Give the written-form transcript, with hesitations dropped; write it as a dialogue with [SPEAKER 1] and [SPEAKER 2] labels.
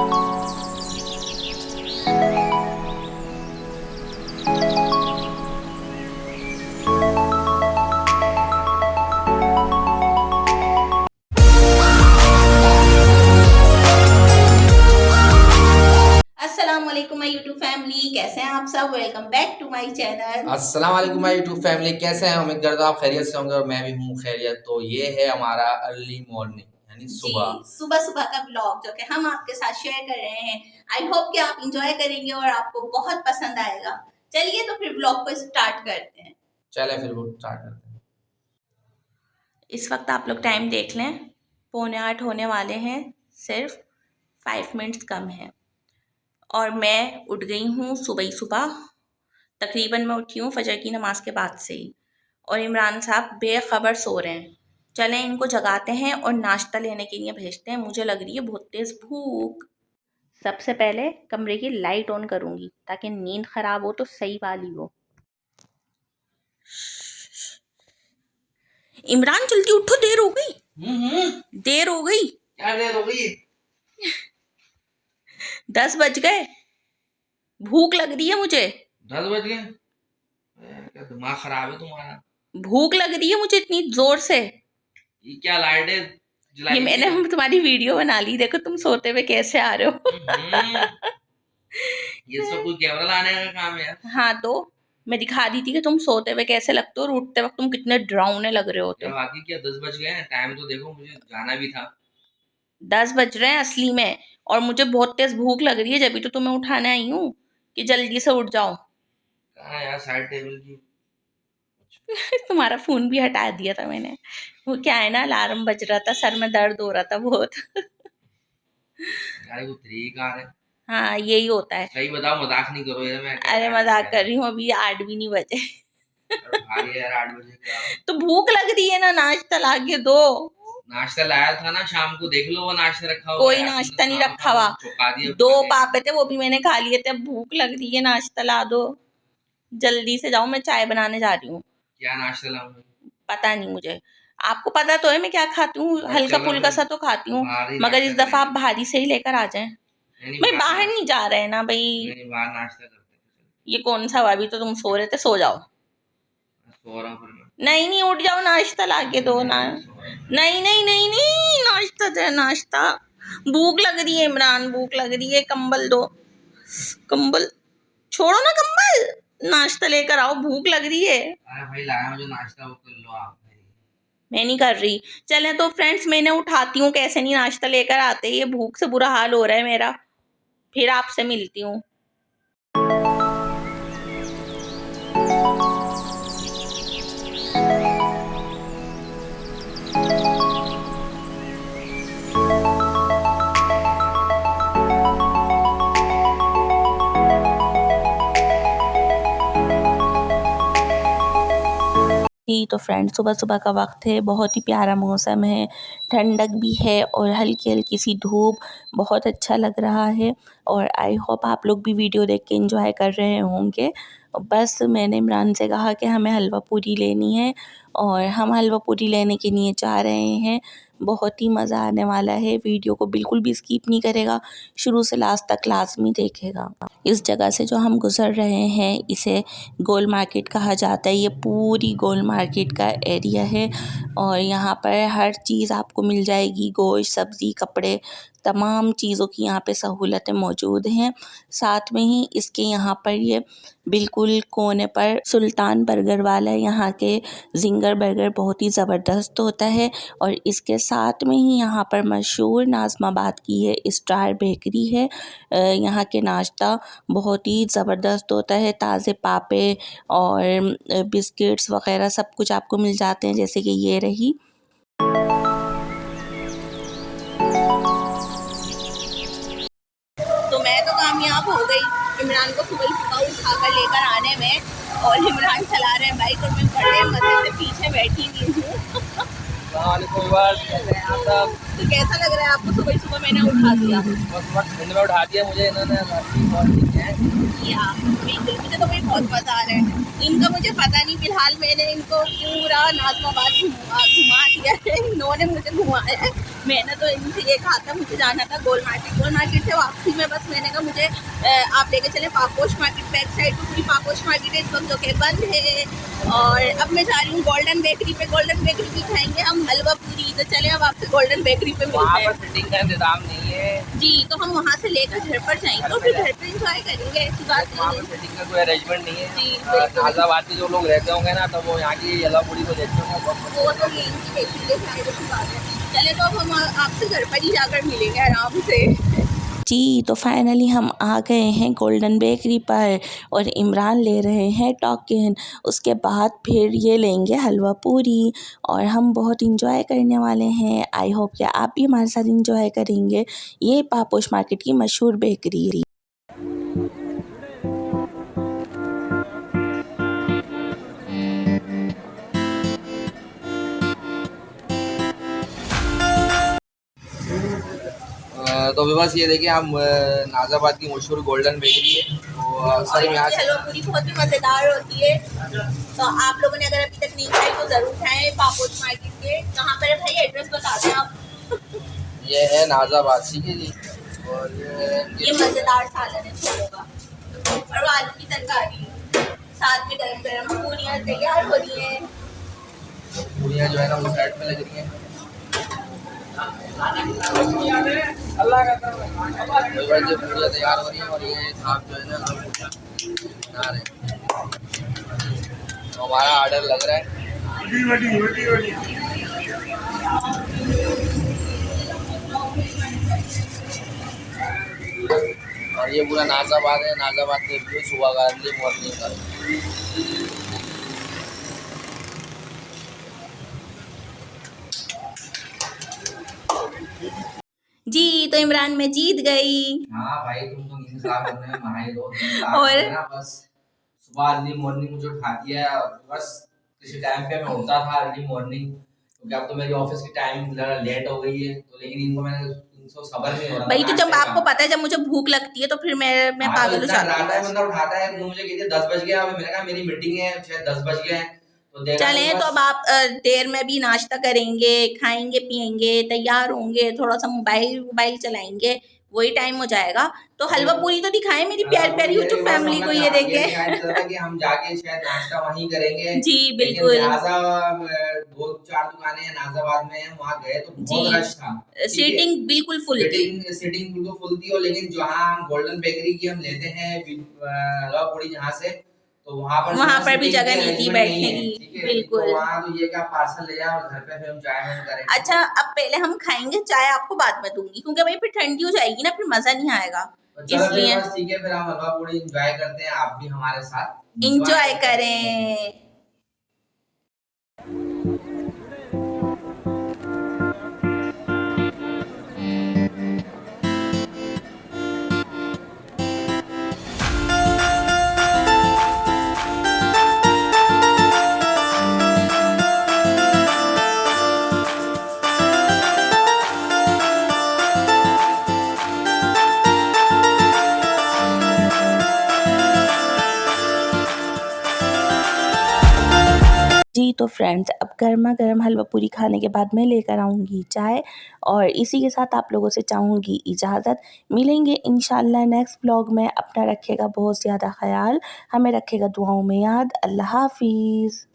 [SPEAKER 1] अस्सलामुअलैकुम my YouTube family, कैसे हैं आप सब। Welcome back to my channel.
[SPEAKER 2] अस्सलाम वालेकुम माय यूट्यूब फैमिली, कैसे हैं। उम्मीद करता हूँ आप खैरियत से होंगे और मैं भी हूँ खैरियत। तो ये है हमारा अर्ली मॉर्निंग यानी
[SPEAKER 1] जी,
[SPEAKER 2] सुबह।
[SPEAKER 1] सुबह सुबह का ब्लॉग जो कि हम आपके साथ शेयर कर रहे हैं। आई होप कि आप इंजॉय करेंगे और आपको बहुत पसंद आएगा। चलिए तो फिर ब्लॉग को स्टार्ट करते हैं।
[SPEAKER 2] चले फिर वो स्टार्ट करते हैं।
[SPEAKER 1] इस वक्त आप लोग टाइम देख लें, 7:45 होने वाले हैं। सिर्फ 5 मिनट्स कम है और मैं उठ गई हूँ सुबह ही सुबह। तकरीबन मैं उठी हूँ फजर की नमाज के बाद से ही, और इमरान साहब बेखबर सो रहे हैं। चलें इनको जगाते हैं और नाश्ता लेने के लिए भेजते हैं। मुझे लग रही है बहुत तेज़ भूख। सबसे पहले कमरे की लाइट ऑन करूँगी ताकि नींद ख़राब हो तो सही वाली हो। इमरान जल्दी उठो, देर हो गई। देर हो गई।
[SPEAKER 2] क्या देर हो गई?
[SPEAKER 1] 10 बज गए। भूख लग रही है मुझे।
[SPEAKER 2] 10 बज गए? क्या दिमाग खराब है तुम्हारा?
[SPEAKER 1] भूख लग रही है मुझे इतनी जोर से।
[SPEAKER 2] ये क्या लाइट है
[SPEAKER 1] ये
[SPEAKER 2] जलाई
[SPEAKER 1] मैंने
[SPEAKER 2] है?
[SPEAKER 1] तुम्हारी वीडियो बना ली, देखो तुम सोते हुए कैसे आ रहे हो।
[SPEAKER 2] ये सब कोई कैमरा लाने का काम है यार।
[SPEAKER 1] हाँ तो मैं दिखा दी थी कि तुम सोते हुए कैसे लगते हो और उठते वक्त तुम कितने डरावने लग रहे होते
[SPEAKER 2] क्या
[SPEAKER 1] हो।
[SPEAKER 2] बाकी क्या 10 बज गए हैं? टाइम तो देखो, मुझे जाना भी था।
[SPEAKER 1] 10 बज रहे हैं असली में, और मुझे बहुत तेज भूख लग रही है, जब भी तो तुम्हें उठाने आई हूँ कि जल्दी से उठ जाओ।
[SPEAKER 2] कहाँ यार साइड टेबल की।
[SPEAKER 1] तुम्हारा फोन भी हटा दिया था मैंने। वो क्या है ना, अलार्म बज रहा था, सर में दर्द हो रहा था बहुत।
[SPEAKER 2] यार वो तरीका है।
[SPEAKER 1] हाँ यही होता है।
[SPEAKER 2] सही बताओ, मजाक नहीं करो यार। मैं क्या
[SPEAKER 1] अरे
[SPEAKER 2] टाइम हो
[SPEAKER 1] मजाक
[SPEAKER 2] गया
[SPEAKER 1] कर
[SPEAKER 2] है?
[SPEAKER 1] रही हूँ, अभी 8 भी नहीं बजे।
[SPEAKER 2] और भाई यार 8 बजे क्या?
[SPEAKER 1] तो भूख लग रही है ना, नाश्ता ला के दो।
[SPEAKER 2] नाश्ता लाया था ना शाम को, देख लो वो नाश्ता रखा होगा
[SPEAKER 1] कोई
[SPEAKER 2] यार। तुमने
[SPEAKER 1] नाश्ता
[SPEAKER 2] तो
[SPEAKER 1] नहीं
[SPEAKER 2] खाना
[SPEAKER 1] रखा
[SPEAKER 2] खा
[SPEAKER 1] हुआ।
[SPEAKER 2] मुझे चौंका दिया
[SPEAKER 1] 2
[SPEAKER 2] खा के।
[SPEAKER 1] पापे थे, वो भी मैंने खा लिए थे। अब भूख लग रही है, नाश्ता ला दो। जल्दी से जाओ, मैं चाय बनाने जा रही हूँ।
[SPEAKER 2] क्या नाश्ता लाऊं?
[SPEAKER 1] पता नहीं मुझे, आपको पता तो है मैं क्या खाती हूँ,
[SPEAKER 2] बस
[SPEAKER 1] हल्का
[SPEAKER 2] चलो
[SPEAKER 1] फुल्का
[SPEAKER 2] फिर
[SPEAKER 1] सा तो खाती हूँ।
[SPEAKER 2] बाहर ही
[SPEAKER 1] मगर
[SPEAKER 2] नाश्ता
[SPEAKER 1] इस दफा आप
[SPEAKER 2] करेंगे।
[SPEAKER 1] भारी से ही लेकर आ जाएं।
[SPEAKER 2] नहीं नहीं,
[SPEAKER 1] भाई
[SPEAKER 2] बाहर
[SPEAKER 1] बाहर नहीं
[SPEAKER 2] नाश्ता।
[SPEAKER 1] जा रहे हैं ना भाई।
[SPEAKER 2] नहीं नहीं, बाहर नाश्ता करते हैं।
[SPEAKER 1] ये कौन सा हुआ, अभी तो तुम सो रहे थे, सो जाओ।
[SPEAKER 2] मैं सो रहा हूँ फिर मैं।
[SPEAKER 1] नहीं नहीं, उठ जाओ, नाश्ता ला के दो ना।
[SPEAKER 2] नहीं, सो रहा हूँ।
[SPEAKER 1] नहीं नहीं नहीं नहीं, नाश्ता दे, नाश्ता। भूख लग रही है इमरान, भूख लग रही है। कंबल दो, कंबल छोड़ो ना, कंबल। नाश्ता लेकर आओ, भूख लग रही है।
[SPEAKER 2] अरे भाई लाया हूँ जो नाश्ता, वो कर लो आप भाई।
[SPEAKER 1] मैं नहीं कर रही। चलें तो फ्रेंड्स, मैं इन्हें उठाती हूँ, कैसे नहीं नाश्ता लेकर आते। ये भूख से बुरा हाल हो रहा है मेरा। फिर आपसे मिलती हूँ। जी तो फ्रेंड्स, सुबह सुबह का वक्त है, बहुत ही प्यारा मौसम है, ठंडक भी है और हल्की हल्की सी धूप। बहुत अच्छा लग रहा है और आई होप आप लोग भी वीडियो देख के एंजॉय कर रहे होंगे। बस मैंने इमरान से कहा कि हमें हलवा पूरी लेनी है और हम हलवा पूरी लेने के लिए जा रहे हैं। बहुत ही मज़ा आने वाला है, वीडियो को बिल्कुल भी स्किप नहीं करेगा, शुरू से लास्ट तक लाजमी देखेगा। इस जगह से जो हम गुज़र रहे हैं इसे गोल मार्केट कहा जाता है। ये पूरी गोल मार्केट का एरिया है और यहाँ पर हर चीज़ आपको मिल जाएगी, गोश्त, सब्ज़ी, कपड़े, तमाम चीज़ों की यहाँ पे सहूलतें मौजूद हैं। साथ में ही इसके यहाँ पर ये बिल्कुल कोने पर सुल्तान बर्गर वाला यहाँ के जिंगर बर्गर बहुत ही ज़बरदस्त होता है और इसके साथ में ही यहाँ पर मशहूर नाज़माबाद की ये स्टार बेकरी है। यहाँ के नाश्ता बहुत ही ज़बरदस्त होता है, ताज़े पापे और बिस्किट्स वग़ैरह सब कुछ आपको मिल जाते हैं, जैसे कि ये रही। तो मैं तो कामयाब हो गई इमरान को सुबह सुबह उठा कर लेकर आने में, और इमरान चला रहे हैं बाइक और मैं बड़े मजे से पीछे बैठी हुई हूँ।
[SPEAKER 2] कैसे हैं आप सब?
[SPEAKER 1] तो कैसा लग रहा है आपको, सुबह सुबह मैंने उठा दिया?
[SPEAKER 2] बस ठंड में उठा दिया मुझे इन्होंने। बहुत ठीक है।
[SPEAKER 1] या बिल्कुल, मुझे तो भाई बहुत मज़ा आ रहा है। इनका मुझे पता नहीं, फिलहाल मैंने इनको पूरा नाज़माबाद घुमा दिया है, इन्होंने मुझे घुमाया है। मैंने तो इनसे ये कहा था, मुझे जाना था गोल मार्केट से वापसी में बस मैंने कहा मुझे आप लेके चले पापोश मार्केट, बैक साइड तो पूरी पापोश मार्केट है इस वक्त जो कि बंद है। और अब मैं जा रही हूँ गोल्डन बेकरी पे, गोल्डन बेकरी भी खाएंगे हम हलवा पूरी। तो चले अब आपसे गोल्डन बेकरी पे मिलते हैं।
[SPEAKER 2] फिटिंग का इंतजाम नहीं है
[SPEAKER 1] जी, तो हम वहाँ से लेकर घर पर जाएंगे तो फिर घर पे इंजॉय करेंगे, ऐसी बात नहीं है।
[SPEAKER 2] फिटिंग का कोई अरेंजमेंट नहीं है
[SPEAKER 1] जी
[SPEAKER 2] नाजाबाद के जो लोग रहते होंगे ना तो वो यहाँ की हलवा पूरी को देखते होंगे
[SPEAKER 1] वो तो यहीं देखेंगे, शायद ऐसी बात है। चले तो अब हम आपसे घर पर ही जाकर मिलेंगे आराम से। जी, तो फाइनली हम आ गए हैं गोल्डन बेकरी पर और इमरान ले रहे हैं टोकन। उसके बाद फिर ये लेंगे हलवा पूरी और हम बहुत इंजॉय करने वाले हैं। आई होप कि आप भी हमारे साथ इंजॉय करेंगे। ये पापोश मार्केट की मशहूर बेकरी।
[SPEAKER 2] तो अभी बस ये देखिए हम नाजाबाद की मशहूर गोल्डन बेकरी है तो अक्सर हम यहाँ से
[SPEAKER 1] हलवा पूरी बहुत ही मज़ेदार होती है। तो आप लोगों ने अगर अभी तक नहीं खाई तो ज़रूर खाएं। पापोश मार्केट के कहाँ पर है भाई, एड्रेस बता दें आप।
[SPEAKER 2] ये है नाजाबाद, ठीक है जी। और
[SPEAKER 1] ये मज़ेदार सालन है छोलों का और आलू की तरकारी, साथ में गरम गरम पूरियाँ तैयार हो रही हैं।
[SPEAKER 2] पूरियाँ जो है ना वो साइड पे लग रही हैं। जो पूरियाँ तैयार हो रही हैं और ये साहब जो है ना बना रहे हैं। तो हमारा ऑर्डर लग रहा है। और ये पूरा नाजाबाद है, नाजाबाद के व्यू सुबह का अर्ली मॉर्निंग का।
[SPEAKER 1] जी, तो इमरान मैं जीत गई।
[SPEAKER 2] हाँ भाई तुम तो नींद खराब करने में माहिर हो।
[SPEAKER 1] और
[SPEAKER 2] ना बस सुबह अर्ली मॉर्निंग मुझे उठा दिया बस किसी टाइम पे मैं उठता था अर्ली मॉर्निंग क्योंकि अब तो मेरी ऑफिस की टाइम ज़रा लेट हो गई है तो लेकिन इनको मैंने इनको सबर नहीं हो रहा
[SPEAKER 1] भाई, तो जब
[SPEAKER 2] नाश्ते
[SPEAKER 1] आपको
[SPEAKER 2] का।
[SPEAKER 1] पता है जब मुझे भूख लगती है तो फिर मैं
[SPEAKER 2] हाँ, तो
[SPEAKER 1] पागल हो
[SPEAKER 2] इतना
[SPEAKER 1] जाती
[SPEAKER 2] डराता है
[SPEAKER 1] हूँ।
[SPEAKER 2] बंदा उठाता है तो मुझे कहती है 10 बज गया। अभी मैंने कहा मेरी मीटिंग है शायद 10 बज गए हैं तो देखा तो
[SPEAKER 1] चलें, तो
[SPEAKER 2] बस
[SPEAKER 1] अब आप देर में भी नाश्ता करेंगे, खाएंगे पिएंगे, तैयार होंगे, थोड़ा सा मोबाइल मोबाइल चलाएंगे, वही टाइम हो जाएगा। तो हलवा पूरी तो दिखाएं मेरी प्यारी प्यारी
[SPEAKER 2] ये
[SPEAKER 1] यूट्यूब
[SPEAKER 2] बस
[SPEAKER 1] फैमिली
[SPEAKER 2] हमने
[SPEAKER 1] को, ये देखे।
[SPEAKER 2] डिसाइड किया था कि हम जाके शायद नाश्ता वहीं करेंगे
[SPEAKER 1] जी
[SPEAKER 2] लेकिन
[SPEAKER 1] बिल्कुल।
[SPEAKER 2] लिहाजा 2-4 दुकानें हैं नाजाबाद में वहाँ गए तो
[SPEAKER 1] जी,
[SPEAKER 2] बहुत रश था। ठीक है,
[SPEAKER 1] सीटिंग बिल्कुल फुल थी।
[SPEAKER 2] सिटिंग बिल्कुल फुल थी और लेकिन जहाँ हम गोल्डन बेकरी की हम लेते हैं हलवा पूरी जहाँ से तो वहाँ पर
[SPEAKER 1] भी
[SPEAKER 2] सीटिंग
[SPEAKER 1] जगह
[SPEAKER 2] की
[SPEAKER 1] नहीं थी
[SPEAKER 2] अरेंजमेंट नहीं
[SPEAKER 1] बैठने
[SPEAKER 2] है।
[SPEAKER 1] की,
[SPEAKER 2] ठीक है, तो
[SPEAKER 1] बिल्कुल।
[SPEAKER 2] वहाँ तो ये क्या पार्सल ले जाए और घर पे फिर हम चाय वाय करेंगे।
[SPEAKER 1] अच्छा, अब पहले हम खाएंगे, चाय आपको बाद में दूंगी क्योंकि भाई फिर ठंडी हो जाएगी ना, फिर मजा नहीं आएगा।
[SPEAKER 2] तो चलो फिर
[SPEAKER 1] इसलिए
[SPEAKER 2] बस ठीक है, फिर हम हलवा पूरी एंजॉय करते हैं, आप भी हमारे साथ एंजॉय
[SPEAKER 1] इंजॉय
[SPEAKER 2] करें।
[SPEAKER 1] करें। जी, तो फ्रेंड्स अब गरमा-गरम हलवा पूरी खाने के बाद मैं लेकर आऊँगी चाय और इसी के साथ आप लोगों से चाहूँगी इजाज़त। मिलेंगे इंशाल्लाह नेक्स्ट व्लॉग में। अपना रखिएगा बहुत ज़्यादा ख़याल, हमें रखिएगा दुआओं में याद। अल्लाह हाफ़िज़।